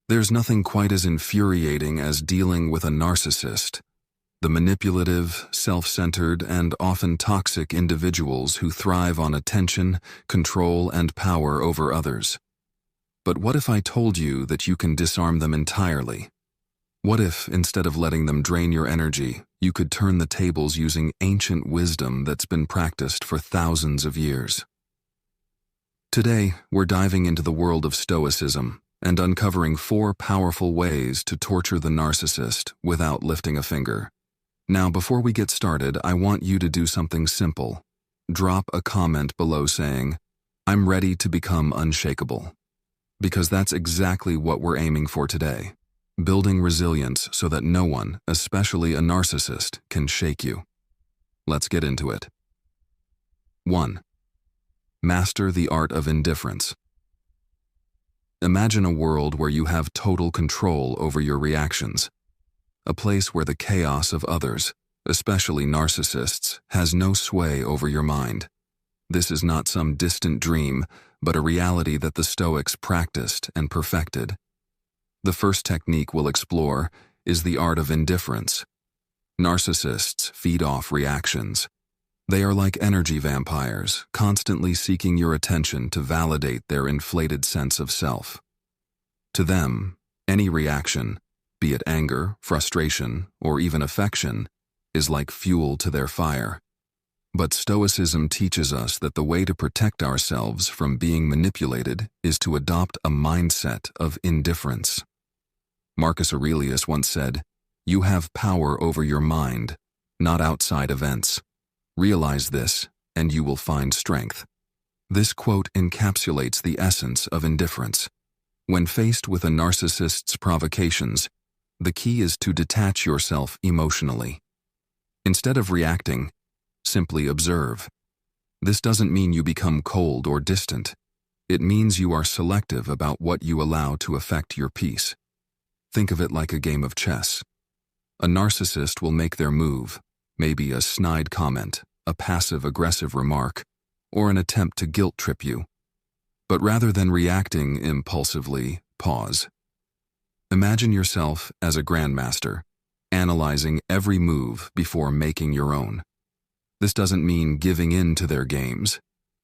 There's nothing quite as infuriating as dealing with a narcissist, the manipulative, self-centered, and often toxic individuals who thrive on attention, control, and power over others. But what if I told you that you can disarm them entirely? What if, instead of letting them drain your energy, you could turn the tables using ancient wisdom that's been practiced for thousands of years? Today, we're diving into the world of Stoicism and uncovering 4 powerful ways to torture the narcissist without lifting a finger. Now, before we get started, I want you to do something simple. Drop a comment below saying, "I'm ready to become unshakable." Because that's exactly what we're aiming for today. Building resilience so that no one, especially a narcissist, can shake you. Let's get into it. 1. Master the art of indifference. Imagine a world where you have total control over your reactions. A place where the chaos of others, especially narcissists, has no sway over your mind. This is not some distant dream, but a reality that the Stoics practiced and perfected. The first technique we'll explore is the art of indifference. Narcissists feed off reactions. They are like energy vampires, constantly seeking your attention to validate their inflated sense of self. To them, any reaction, be it anger, frustration, or even affection, is like fuel to their fire. But Stoicism teaches us that the way to protect ourselves from being manipulated is to adopt a mindset of indifference. Marcus Aurelius once said, "You have power over your mind, not outside events. Realize this, and you will find strength." This quote encapsulates the essence of indifference. When faced with a narcissist's provocations, the key is to detach yourself emotionally. Instead of reacting, simply observe. This doesn't mean you become cold or distant. It means you are selective about what you allow to affect your peace. Think of it like a game of chess. A narcissist will make their move, maybe a snide comment, a passive-aggressive remark, or an attempt to guilt-trip you. But rather than reacting impulsively, pause. Imagine yourself as a grandmaster, analyzing every move before making your own. This doesn't mean giving in to their games.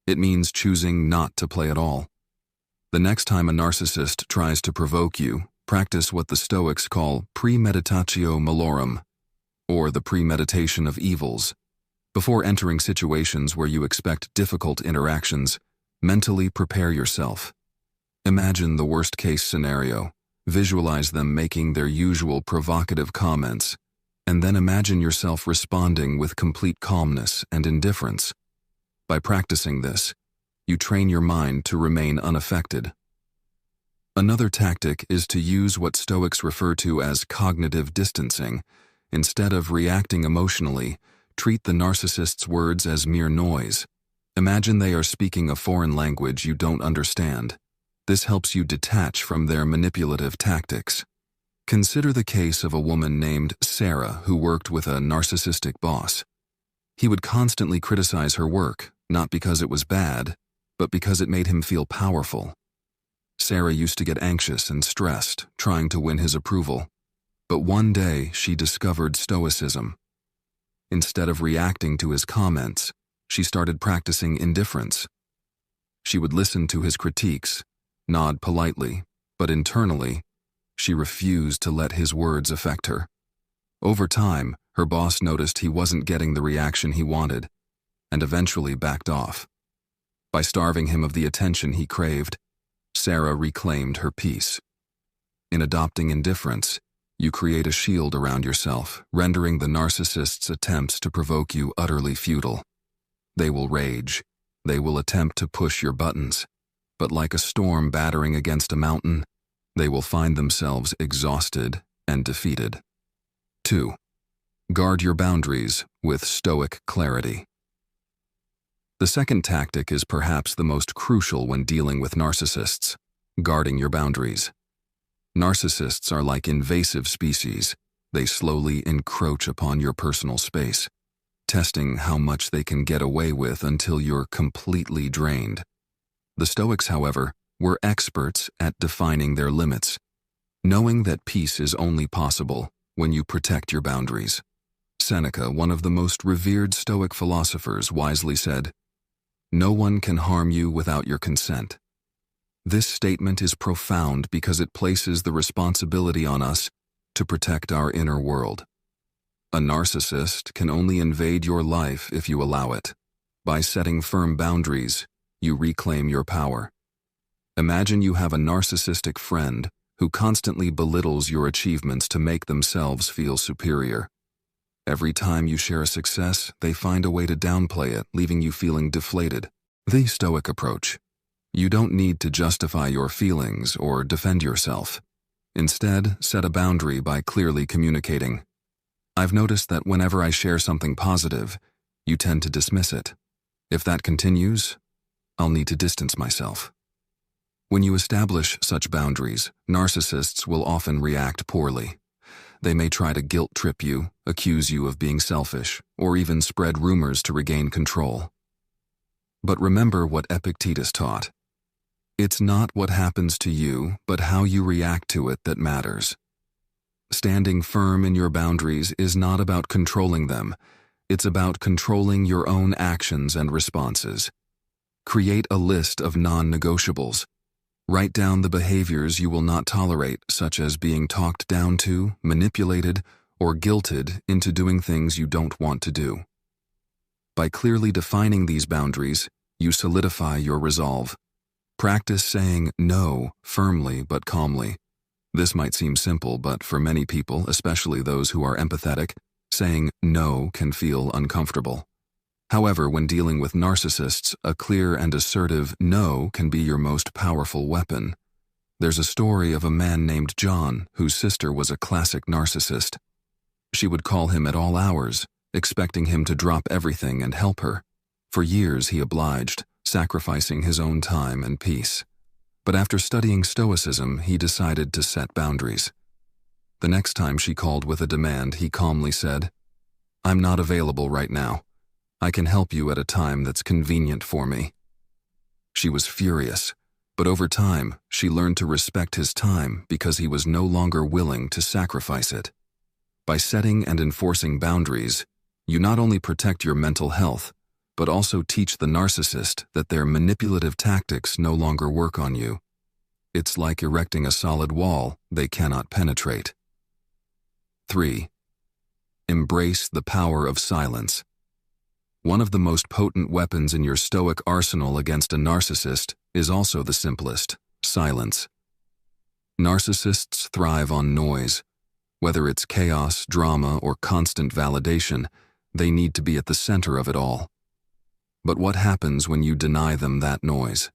It means choosing not to play at all. The next time a narcissist tries to provoke you, practice what the Stoics call premeditatio malorum, or the premeditation of evils. Before entering situations where you expect difficult interactions, mentally prepare yourself. Imagine the worst-case scenario. Visualize them making their usual provocative comments, and then imagine yourself responding with complete calmness and indifference. By practicing this, you train your mind to remain unaffected. Another tactic is to use what Stoics refer to as cognitive distancing. Instead of reacting emotionally, treat the narcissist's words as mere noise. Imagine they are speaking a foreign language you don't understand. This helps you detach from their manipulative tactics. Consider the case of a woman named Sarah who worked with a narcissistic boss. He would constantly criticize her work, not because it was bad, but because it made him feel powerful. Sarah used to get anxious and stressed, trying to win his approval. But one day, she discovered Stoicism. Instead of reacting to his comments, she started practicing indifference. She would listen to his critiques, nod politely, but internally, she refused to let his words affect her. Over time, her boss noticed he wasn't getting the reaction he wanted, and eventually backed off. By starving him of the attention he craved, Sarah reclaimed her peace. In adopting indifference, you create a shield around yourself, rendering the narcissist's attempts to provoke you utterly futile. They will rage. They will attempt to push your buttons. But like a storm battering against a mountain, they will find themselves exhausted and defeated. 2. Guard your boundaries with Stoic clarity. The second tactic is perhaps the most crucial when dealing with narcissists: guarding your boundaries. Narcissists are like invasive species. They slowly encroach upon your personal space, testing how much they can get away with until you're completely drained. The Stoics, however, were experts at defining their limits. knowing that peace is only possible when you protect your boundaries. Seneca, one of the most revered Stoic philosophers, wisely said, "No one can harm you without your consent." This statement is profound because it places the responsibility on us to protect our inner world. A narcissist can only invade your life if you allow it. By setting firm boundaries, you reclaim your power. Imagine you have a narcissistic friend who constantly belittles your achievements to make themselves feel superior. Every time you share a success, they find a way to downplay it, leaving you feeling deflated. The Stoic approach. You don't need to justify your feelings or defend yourself. Instead, set a boundary by clearly communicating. "I've noticed that whenever I share something positive, you tend to dismiss it. If that continues, I'll need to distance myself." When you establish such boundaries, narcissists will often react poorly. They may try to guilt-trip you, accuse you of being selfish, or even spread rumors to regain control. But remember what Epictetus taught. It's not what happens to you, but how you react to it that matters. Standing firm in your boundaries is not about controlling them. It's about controlling your own actions and responses. Create a list of non-negotiables. Write down the behaviors you will not tolerate, such as being talked down to, manipulated, or guilted into doing things you don't want to do. By clearly defining these boundaries, you solidify your resolve. Practice saying no firmly but calmly. This might seem simple, but for many people, especially those who are empathetic, saying no can feel uncomfortable. However, when dealing with narcissists, a clear and assertive no can be your most powerful weapon. There's a story of a man named John whose sister was a classic narcissist. She would call him at all hours, expecting him to drop everything and help her. For years he obliged, sacrificing his own time and peace. But after studying Stoicism, he decided to set boundaries. The next time she called with a demand, he calmly said, "I'm not available right now. I can help you at a time that's convenient for me." She was furious, but over time, she learned to respect his time because he was no longer willing to sacrifice it. By setting and enforcing boundaries, you not only protect your mental health, but also teach the narcissist that their manipulative tactics no longer work on you. It's like erecting a solid wall they cannot penetrate. 3. Embrace the power of silence. One of the most potent weapons in your Stoic arsenal against a narcissist is also the simplest: silence. Narcissists thrive on noise. Whether it's chaos, drama, or constant validation, they need to be at the center of it all. But what happens when you deny them that noise?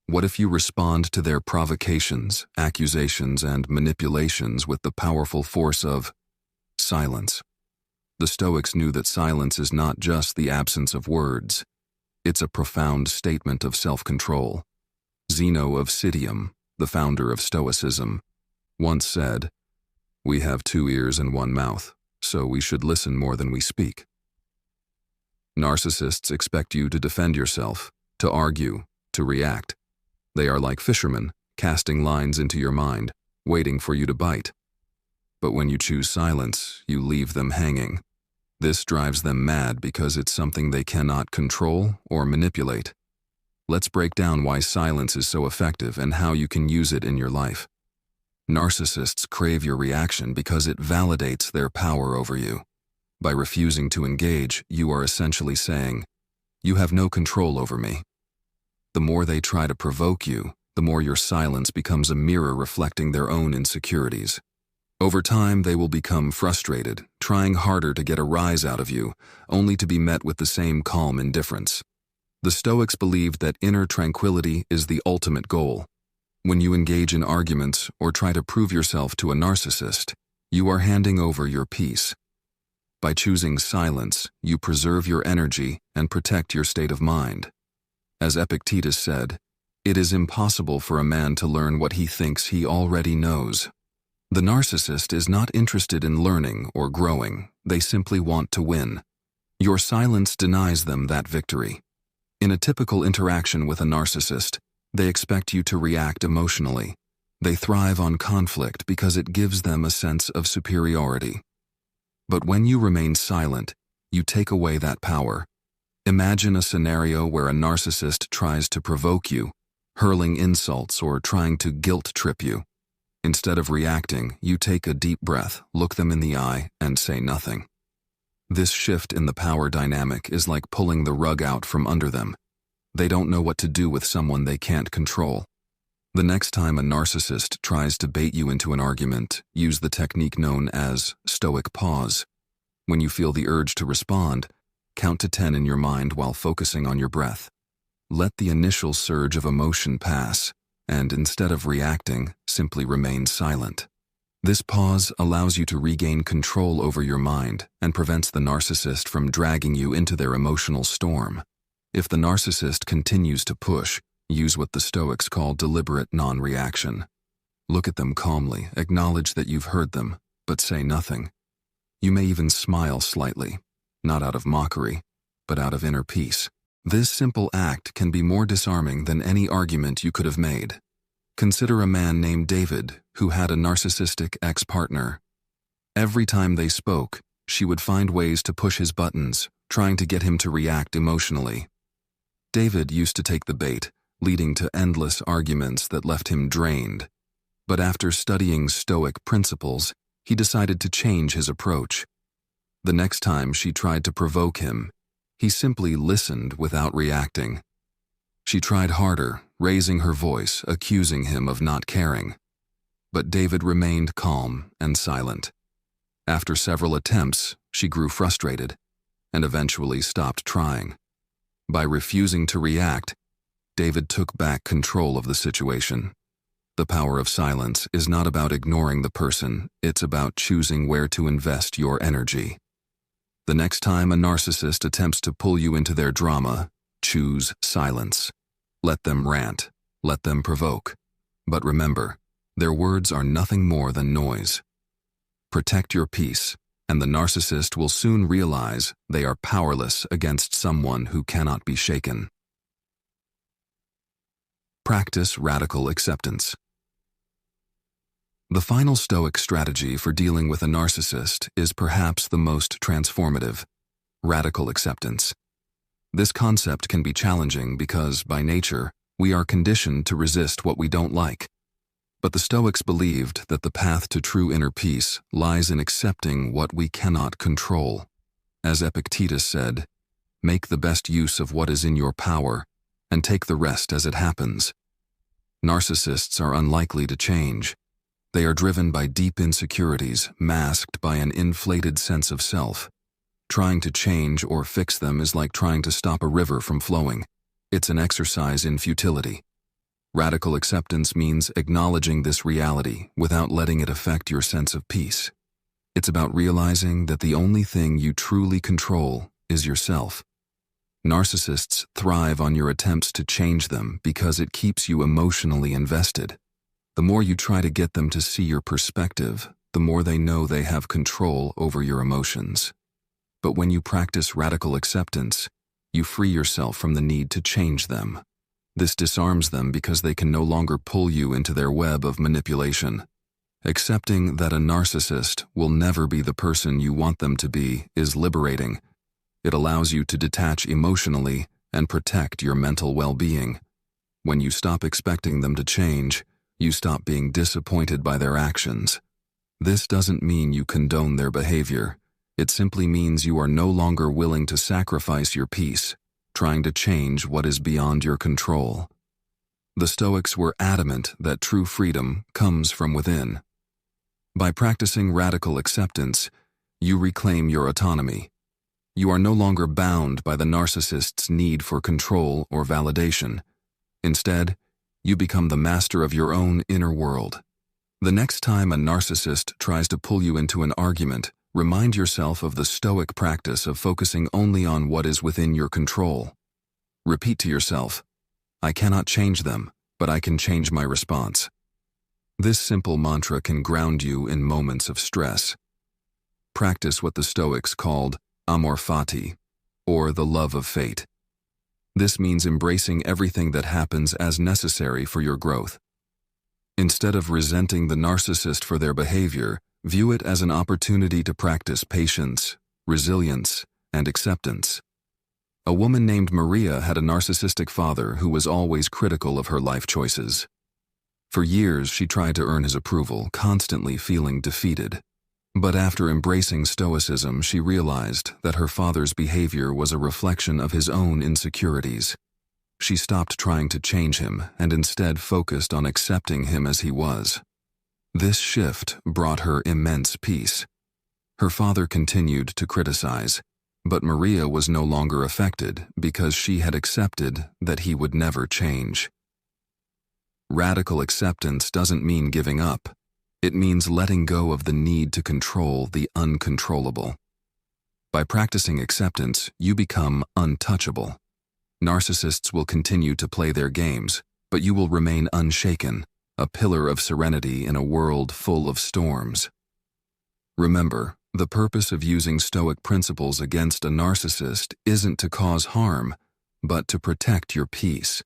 What if you respond to their provocations, accusations, and manipulations with the powerful force of silence? The Stoics knew that silence is not just the absence of words. It's a profound statement of self-control. Zeno of Citium, the founder of Stoicism, once said, "We have 2 ears and 1 mouth, so we should listen more than we speak." Narcissists expect you to defend yourself, to argue, to react. They are like fishermen, casting lines into your mind, waiting for you to bite. But when you choose silence, you leave them hanging. This drives them mad because it's something they cannot control or manipulate. Let's break down why silence is so effective and how you can use it in your life. Narcissists crave your reaction because it validates their power over you. By refusing to engage, you are essentially saying, "You have no control over me." The more they try to provoke you, the more your silence becomes a mirror reflecting their own insecurities. Over time, they will become frustrated, trying harder to get a rise out of you, only to be met with the same calm indifference. The Stoics believed that inner tranquility is the ultimate goal. When you engage in arguments or try to prove yourself to a narcissist, you are handing over your peace. By choosing silence, you preserve your energy and protect your state of mind. As Epictetus said, "It is impossible for a man to learn what he thinks he already knows." The narcissist is not interested in learning or growing. They simply want to win. Your silence denies them that victory. In a typical interaction with a narcissist, they expect you to react emotionally. They thrive on conflict because it gives them a sense of superiority. But when you remain silent, you take away that power. Imagine a scenario where a narcissist tries to provoke you, hurling insults or trying to guilt trip you. Instead of reacting, you take a deep breath, look them in the eye, and say nothing. This shift in the power dynamic is like pulling the rug out from under them. They don't know what to do with someone they can't control. The next time a narcissist tries to bait you into an argument, use the technique known as Stoic pause. When you feel the urge to respond, count to 10 in your mind while focusing on your breath. Let the initial surge of emotion pass, and instead of reacting, simply remain silent. This pause allows you to regain control over your mind and prevents the narcissist from dragging you into their emotional storm. If the narcissist continues to push, use what the Stoics call deliberate non-reaction. Look at them calmly, acknowledge that you've heard them, but say nothing. You may even smile slightly, not out of mockery, but out of inner peace. This simple act can be more disarming than any argument you could have made. Consider a man named David who had a narcissistic ex-partner. Every time they spoke, she would find ways to push his buttons, trying to get him to react emotionally. David used to take the bait, leading to endless arguments that left him drained. But after studying Stoic principles, he decided to change his approach. The next time she tried to provoke him, he simply listened without reacting. She tried harder, raising her voice, accusing him of not caring. But David remained calm and silent. After several attempts, she grew frustrated and eventually stopped trying. By refusing to react, David took back control of the situation. The power of silence is not about ignoring the person, it's about choosing where to invest your energy. The next time a narcissist attempts to pull you into their drama, choose silence. Let them rant, let them provoke. But remember, their words are nothing more than noise. Protect your peace, and the narcissist will soon realize they are powerless against someone who cannot be shaken. Practice radical acceptance. The final Stoic strategy for dealing with a narcissist is perhaps the most transformative: radical acceptance. This concept can be challenging because, by nature, we are conditioned to resist what we don't like. But the Stoics believed that the path to true inner peace lies in accepting what we cannot control. As Epictetus said, "Make the best use of what is in your power, and take the rest as it happens." Narcissists are unlikely to change. They are driven by deep insecurities, masked by an inflated sense of self. Trying to change or fix them is like trying to stop a river from flowing. It's an exercise in futility. Radical acceptance means acknowledging this reality without letting it affect your sense of peace. It's about realizing that the only thing you truly control is yourself. Narcissists thrive on your attempts to change them because it keeps you emotionally invested. The more you try to get them to see your perspective, the more they know they have control over your emotions. But when you practice radical acceptance, you free yourself from the need to change them. This disarms them because they can no longer pull you into their web of manipulation. Accepting that a narcissist will never be the person you want them to be is liberating. It allows you to detach emotionally and protect your mental well-being. When you stop expecting them to change, you stop being disappointed by their actions. This doesn't mean you condone their behavior. It simply means you are no longer willing to sacrifice your peace, trying to change what is beyond your control. The Stoics were adamant that true freedom comes from within. By practicing radical acceptance, you reclaim your autonomy. You are no longer bound by the narcissist's need for control or validation. Instead, you become the master of your own inner world. The next time a narcissist tries to pull you into an argument, remind yourself of the Stoic practice of focusing only on what is within your control. Repeat to yourself, "I cannot change them, but I can change my response." This simple mantra can ground you in moments of stress. Practice what the Stoics called amor fati, or the love of fate. This means embracing everything that happens as necessary for your growth. Instead of resenting the narcissist for their behavior, view it as an opportunity to practice patience, resilience, and acceptance. A woman named Maria had a narcissistic father who was always critical of her life choices. For years, she tried to earn his approval, constantly feeling defeated. But after embracing Stoicism, she realized that her father's behavior was a reflection of his own insecurities. She stopped trying to change him and instead focused on accepting him as he was. This shift brought her immense peace. Her father continued to criticize, but Maria was no longer affected because she had accepted that he would never change. Radical acceptance doesn't mean giving up. It means letting go of the need to control the uncontrollable. By practicing acceptance, you become untouchable. Narcissists will continue to play their games, but you will remain unshaken, a pillar of serenity in a world full of storms. Remember, the purpose of using Stoic principles against a narcissist isn't to cause harm, but to protect your peace.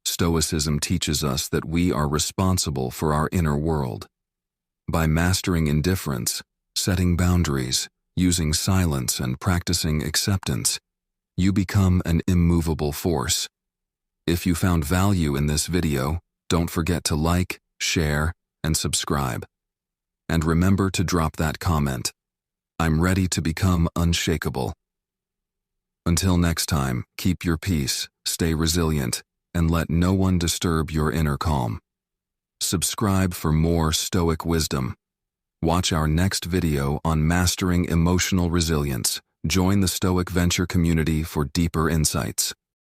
Stoicism teaches us that we are responsible for our inner world. By mastering indifference, setting boundaries, using silence, and practicing acceptance, you become an immovable force. If you found value in this video, don't forget to like, share, and subscribe. And remember to drop that comment. I'm ready to become unshakable. Until next time, keep your peace, stay resilient, and let no one disturb your inner calm. Subscribe for more Stoic wisdom. Watch our next video on mastering emotional resilience. Join the Stoic Venture community for deeper insights.